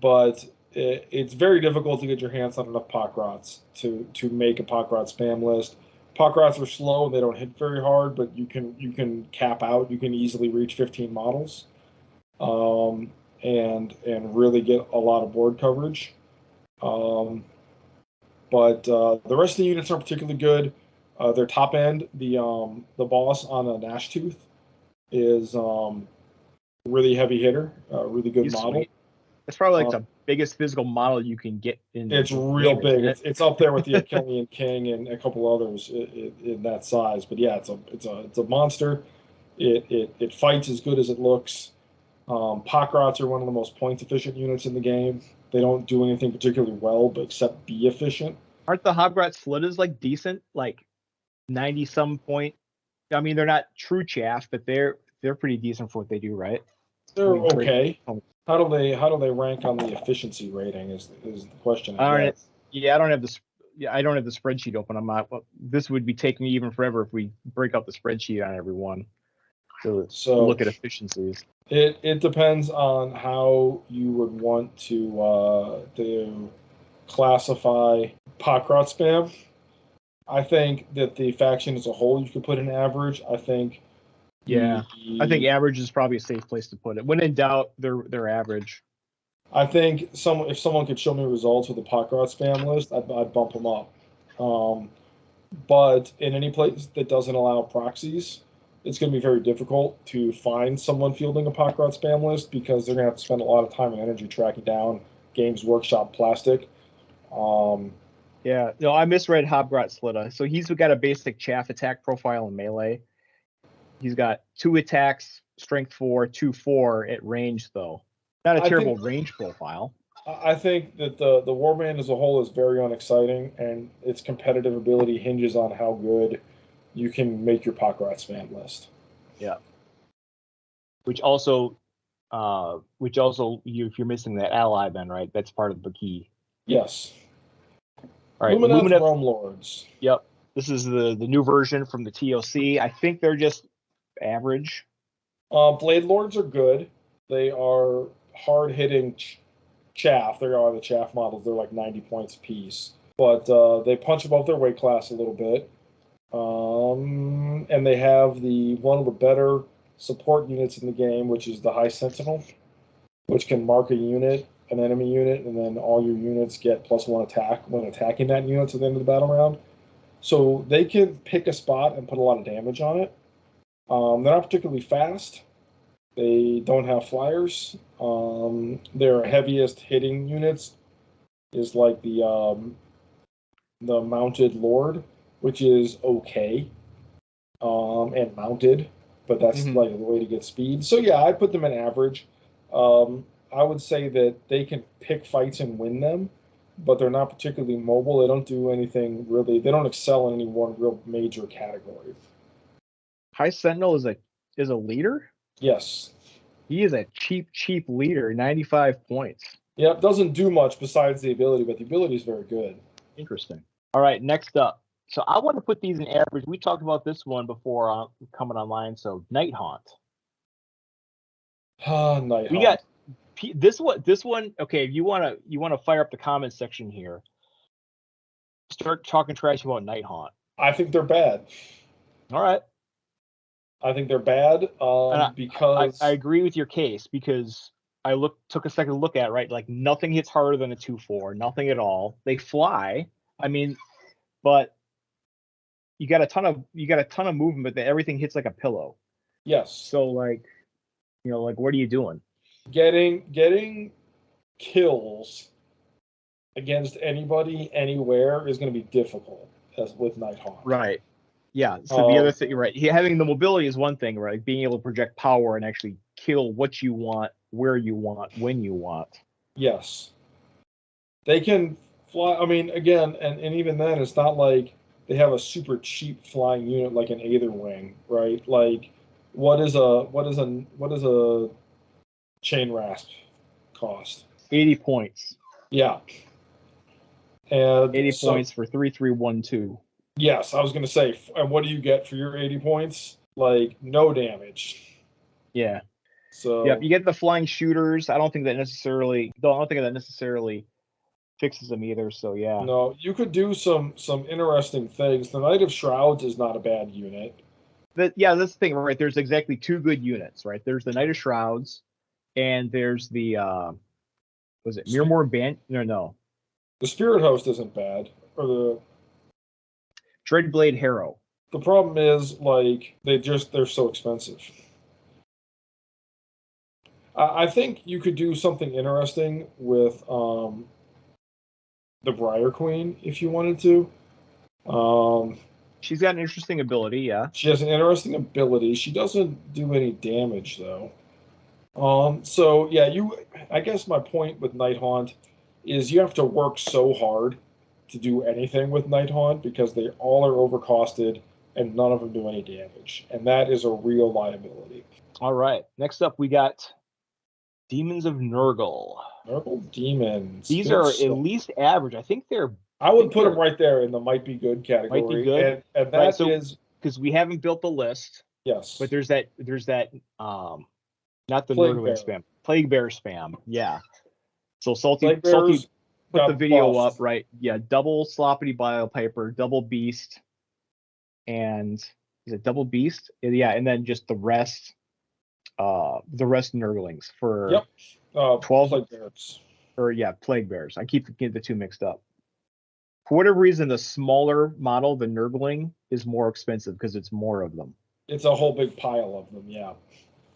But it's very difficult to get your hands on enough Potgrots to make a Potgrot spam list. Potgrots are slow; they don't hit very hard, but you can cap out. You can easily reach 15 models, and really get a lot of board coverage. But the rest of the units aren't particularly good. Their top end, the boss on a Gnashtooth, is really heavy hitter, really good model. Sweet. It's probably like the biggest physical model you can get in. It's real big. It's up there with the Achillean King and a couple others in that size. But yeah, it's a monster. It fights as good as it looks. Potgrots are one of the most point efficient units in the game. They don't do anything particularly well, but except be efficient. Aren't the Hobgrot Slitters like decent, like 90 some point? I mean, they're not true chaff, but they're pretty decent for what they do, right? They're okay. How do they rank on the efficiency rating? Is the question? I don't have the spreadsheet open. I'm not. This would be taking me even forever if we break up the spreadsheet on everyone. So look at efficiencies. It depends on how you would want to classify Potgrot spam. I think that the faction as a whole you could put in average. I think. Yeah, I think average is probably a safe place to put it. When in doubt, they're average. I think if someone could show me results with a Potgrot spam list, I'd bump them up. But in any place that doesn't allow proxies, it's going to be very difficult to find someone fielding a Potgrot spam list, because they're going to have to spend a lot of time and energy tracking down Games Workshop plastic. Yeah, no, I misread Hobgrot Slitta. So he's got a basic chaff attack profile in melee. He's got 2 attacks, strength 4, 2/4 at range though. Not a terrible range profile. I think that the warband as a whole is very unexciting, and its competitive ability hinges on how good you can make your Pockrat spam list. Yeah. Which also, if you're missing that ally, then right, that's part of the key. Yes. All right, Lumineth Realmlords. Yep. This is the new version from the TOC. I think they're just average. Blade Lords are good. They are hard-hitting chaff. They are the chaff models. They're like 90 points a piece. But they punch above their weight class a little bit. And they have one of the better support units in the game, which is the High Sentinel, which can mark a unit, an enemy unit, and then all your units get +1 attack when attacking that unit at the end of the battle round. So they can pick a spot and put a lot of damage on it. They're not particularly fast. They don't have flyers. Their heaviest hitting units is like the Mounted Lord, which is okay, and mounted, but that's like the way to get speed. So yeah, I put them in average. I would say that they can pick fights and win them, but they're not particularly mobile. They don't do anything really. They don't excel in any one real major category. High Sentinel is a leader? Yes. He is a cheap leader, 95 points. Yeah, it doesn't do much besides the ability, but the ability is very good. Interesting. All right, next up. So I want to put these in average. We talked about this one before coming online. So Nighthaunt. Nighthaunt. We got this one. Okay, if you want to fire up the comments section here. Start talking trash about Nighthaunt. I think they're bad. All right. I think they're bad because I agree with your case, because I took a second to look at it, right. Like nothing hits harder than a 2/4, nothing at all. They fly. I mean, but you got a ton of movement, but everything hits like a pillow. Yes. So like what are you doing? Getting kills against anybody anywhere is going to be difficult as with Nighthaunt. Right. Yeah. So the other thing, right? Having the mobility is one thing, right? Being able to project power and actually kill what you want, where you want, when you want. Yes. They can fly. I mean, again, and even then, it's not like they have a super cheap flying unit like an Aetherwing, right? Like, what is a chain rasp cost? 80 points. Yeah. And 80 points for 3/3/1/2. Yes, I was going to say, and what do you get for your 80 points? Like, no damage. Yeah. So yeah, you get the flying shooters. I don't think that necessarily fixes them either. So yeah. No, you could do some interesting things. The Knight of Shrouds is not a bad unit. That's the thing, right? There's exactly two good units, right? There's the Knight of Shrouds, and there's the was it Mirmore Band? No. The Spirit Host isn't bad, or the Dreadblade Harrow. The problem is, like, they're so expensive. I think you could do something interesting with the Briar Queen if you wanted to. She's got an interesting ability, yeah. She has an interesting ability. She doesn't do any damage though. So yeah, I guess my point with Nighthaunt is you have to work so hard to do anything with Nighthaunt because they all are overcosted and none of them do any damage, and that is a real liability. All right, next up we got Demons of Nurgle. Nurgle Demons. These are at least average. I think they're. I would put them right there in the might be good category. Might be good, and that is because we haven't built the list. Yes, but there's that not the Nurgle spam, Plague Bear spam. Yeah. So Salty put the video up, right? Yeah, double Sloppity Biopiper, double Beast, and is it double Beast? Yeah, and then just the rest Nurglings for 12 Plague Bears. Or yeah, Plague Bears. I keep getting the two mixed up. For whatever reason, the smaller model, the Nurgling, is more expensive because it's more of them. It's a whole big pile of them, yeah.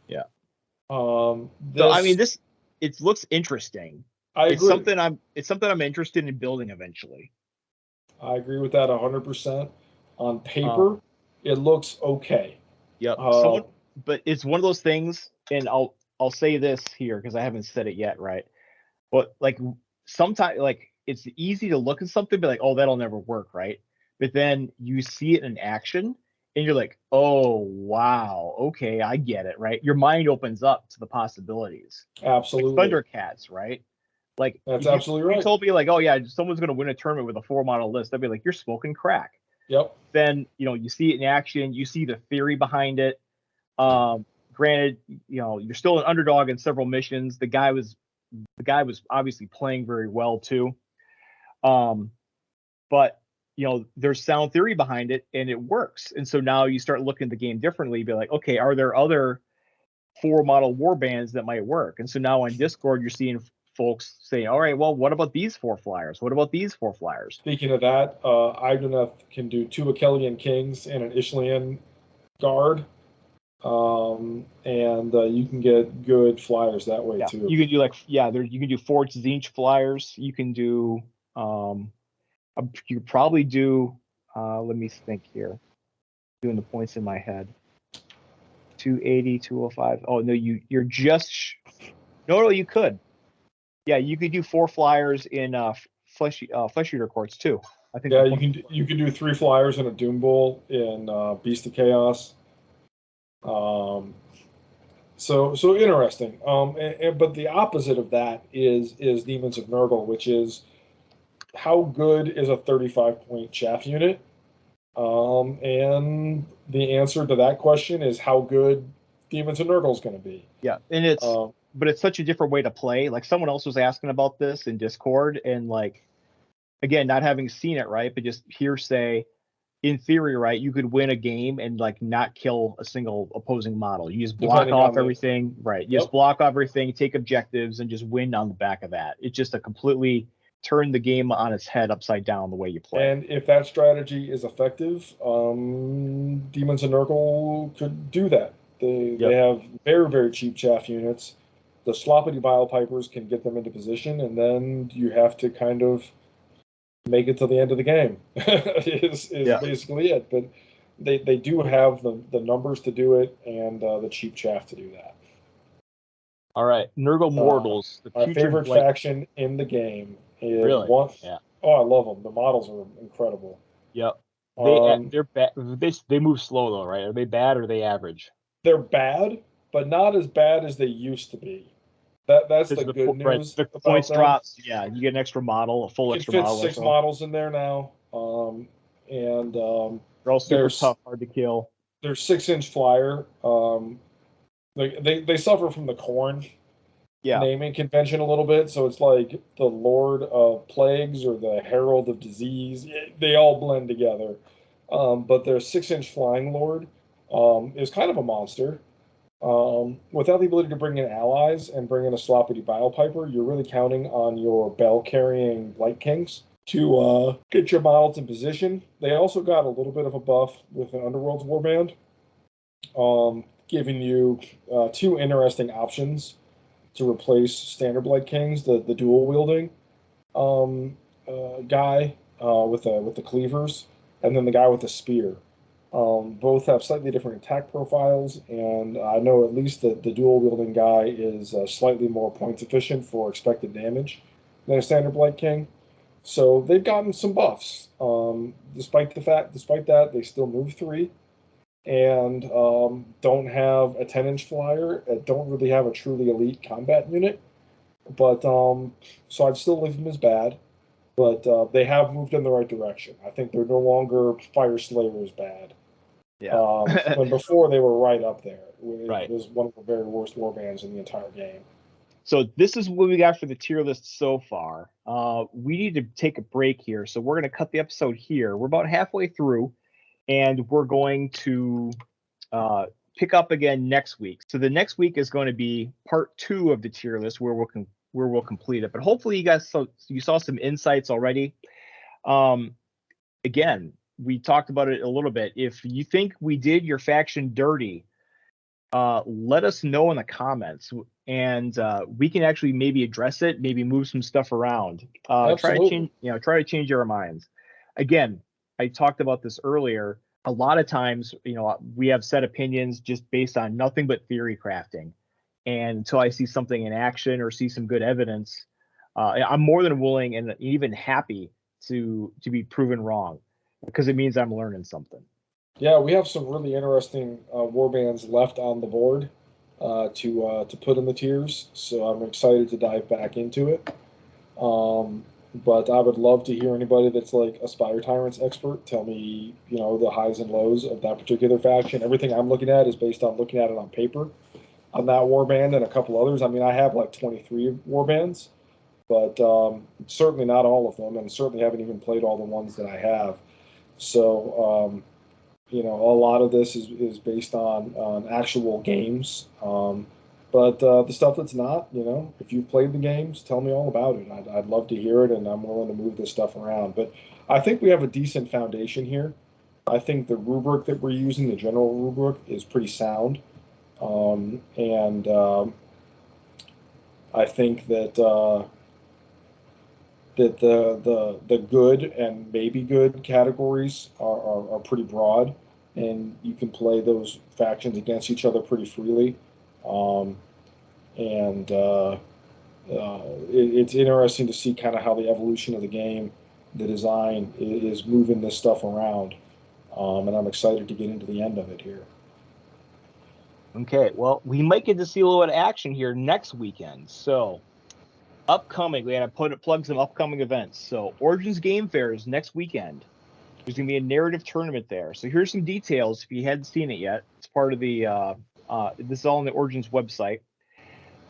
Yeah. So I mean, it looks interesting. I agree. It's something I'm interested in building eventually. I agree with that 100%. On paper, it looks okay. Yep. But it's one of those things, and I'll say this here because I haven't said it yet, right? But like sometimes, like it's easy to look at something, and be like, oh, that'll never work, right? But then you see it in action, and you're like, oh wow, okay, I get it, right? Your mind opens up to the possibilities. Absolutely. Like Thundercats, right? Like That's if absolutely right. You told me like, oh yeah, someone's gonna win a tournament with a 4-model list. I'd be like, you're smoking crack. Yep. Then you see it in action, you see the theory behind it. Granted, you're still an underdog in several missions. The guy was obviously playing very well too. But there's sound theory behind it and it works. And so now you start looking at the game differently, be like, okay, are there other 4-model warbands that might work? And so now on Discord, you're seeing folks saying, all right, well, what about these 4 flyers? What about these 4 flyers? Speaking of that, Idoneth can do 2 Akelian Kings and an Ishlian Guard. And you can get good flyers that way too. You can do you can do Fort Zinch flyers. You can do you could probably do let me think here. Doing the points in my head. 280, 205. Oh no, you're just no, you could. Yeah, you could do 4 flyers in Flesheater Courts too. I think. Yeah, you can do 3 flyers in a Doom Bowl in Beast of Chaos. So interesting. But the opposite of that is Demons of Nurgle, which is how good is a 35-point chaff unit? And the answer to that question is how good Demons of Nurgle is going to be. Yeah, and it's such a different way to play. Like someone else was asking about this in Discord, and like again, not having seen it, right, but just hearsay. In theory, right, you could win a game and like not kill a single opposing model. You just block off everything, right? You just block off everything, take objectives, and just win on the back of that. It's just a completely turn the game on its head, upside down the way you play. And if that strategy is effective, Demons of Nurgle could do that. They have very, very cheap chaff units. The sloppity bile pipers can get them into position, and then you have to kind of make it to the end of the game is basically it. But they do have the numbers to do it and the cheap chaff to do that. All right, Nurgle Mortals. My favorite faction in the game is really? Oh, I love them. The models are incredible. Yep. They're bad. They move slow though, right? Are they bad or are they average? They're bad, but not as bad as they used to be. That's the good news. Right. The points drops. Yeah, you get an extra model, a full extra model. You can fit 6 models in there now. They're all super tough, hard to kill. They're 6-inch flyer. They suffer from the Khorne naming convention a little bit. So it's like the Lord of Plagues or the Herald of Disease. They all blend together. But their 6-inch flying Lord is kind of a monster. Without the ability to bring in allies and bring in a sloppity bile piper, you're really counting on your bell carrying Light Kings to get your models in position. They also got a little bit of a buff with an Underworld's Warband, giving you 2 interesting options to replace standard Light Kings, the dual wielding guy with the cleavers, and then the guy with the spear. Both have slightly different attack profiles, and I know at least the dual-wielding guy is slightly more points efficient for expected damage than a standard Blight King. So they've gotten some buffs. Despite that, they still move 3, and don't have a 10-inch flyer. Don't really have a truly elite combat unit. But so I'd still leave them as bad. But they have moved in the right direction. I think they're no longer Fyreslayers bad. Yeah. When before they were right up there. It was one of the very worst warbands in the entire game. So this is what we got for the tier list so far. We need to take a break here, so we're going to cut the episode here. We're about halfway through, and we're going to pick up again next week. So the next week is going to be part 2 of the tier list, where we'll complete it. But hopefully you guys saw some insights already. Again, we talked about it a little bit. If you think we did your faction dirty, let us know in the comments, and we can actually maybe address it, maybe move some stuff around. Try to change our minds. Again, I talked about this earlier. A lot of times, we have set opinions just based on nothing but theory crafting. And until I see something in action or see some good evidence, I'm more than willing and even happy to be proven wrong, because it means I'm learning something. Yeah, we have some really interesting warbands left on the board to put in the tiers, so I'm excited to dive back into it. But I would love to hear anybody that's like a Spire Tyrants expert tell me, the highs and lows of that particular faction. Everything I'm looking at is based on looking at it on paper on that warband and a couple others. I mean, I have like 23 warbands, but certainly not all of them, and certainly haven't even played all the ones that I have. So, a lot of this is based on actual games. But the stuff that's not, if you've played the games, tell me all about it. I'd love to hear it, and I'm willing to move this stuff around. But I think we have a decent foundation here. I think the rubric that we're using, the general rubric, is pretty sound. And I think that the good and maybe good categories are pretty broad, and you can play those factions against each other pretty freely. It's interesting to see kind of how the evolution of the game, the design, is moving this stuff around. And I'm excited to get into the end of it here. Okay, well, we might get to see a little bit of action here next weekend. So, upcoming, we had to plug some upcoming events. So, Origins Game Fair is next weekend. There's going to be a narrative tournament there. So, here's some details if you hadn't seen it yet. It's part of the, this is all on the Origins website.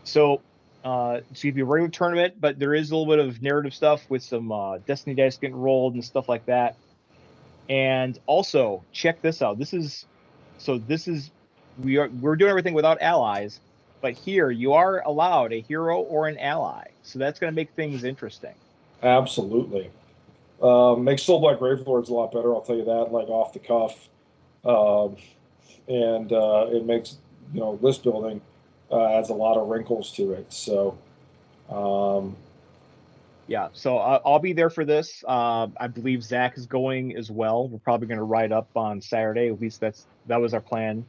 So, it's going to be a regular tournament, but there is a little bit of narrative stuff with some Destiny dice getting rolled and stuff like that. And also, check this out. We're doing everything without allies, but here you are allowed a hero or an ally. So that's going to make things interesting. Absolutely. Makes Soulblight Gravelords a lot better, I'll tell you that, like off the cuff. And it makes, list building adds a lot of wrinkles to it. So, yeah, so I'll be there for this. I believe Zach is going as well. We're probably going to ride up on Saturday. At least that was our plan.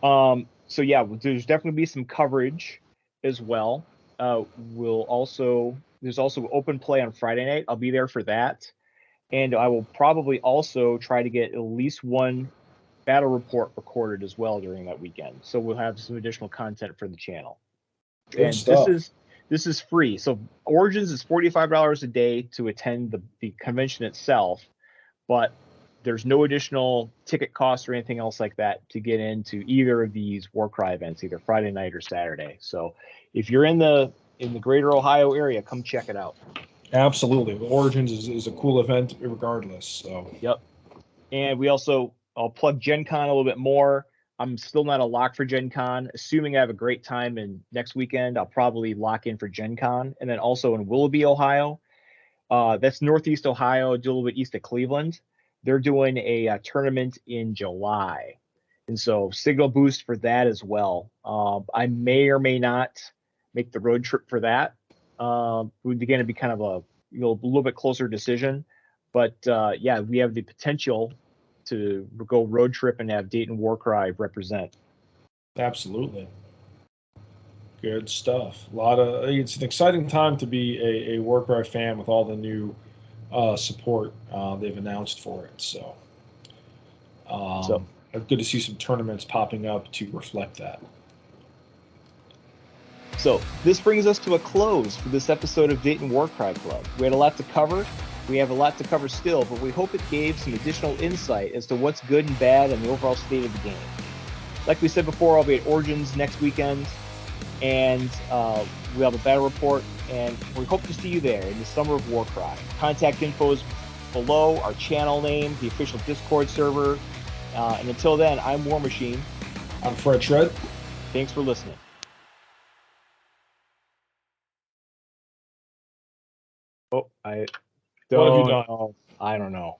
So yeah, there's definitely be some coverage as well. There's also open play on Friday night. I'll be there for that. And I will probably also try to get at least one battle report recorded as well during that weekend. So we'll have some additional content for the channel. Good stuff. This is free. So Origins is $45 a day to attend the convention itself, but there's no additional ticket cost or anything else like that to get into either of these Warcry events, either Friday night or Saturday. So if you're in the greater Ohio area, come check it out. Absolutely. Origins is a cool event regardless. So yep. And I'll plug Gen Con a little bit more. I'm still not a lock for Gen Con. Assuming I have a great time in next weekend, I'll probably lock in for Gen Con. And then also in Willoughby, Ohio. That's Northeast Ohio, a little bit east of Cleveland. They're doing a tournament in July. And so signal boost for that as well. I may or may not make the road trip for that. We're going to be kind of a little bit closer decision. But yeah, we have the potential to go road trip and have Dayton Warcry represent. Absolutely. Good stuff. It's an exciting time to be a Warcry fan with all the new support they've announced for it. So good to see some tournaments popping up to reflect that. So this brings us to a close for this episode of Dayton Warcry Club. We had a lot to cover. We have a lot to cover still, but we hope it gave some additional insight as to what's good and bad and the overall state of the game. Like we said before, I'll be at Origins next weekend, and we have a battle report, and we hope to see you there in the summer of Warcry. Contact info is below, our channel name, the official Discord server. And until then, I'm War Machine. I'm Fred Shred. Thanks for listening. Oh, What have you done? I don't know.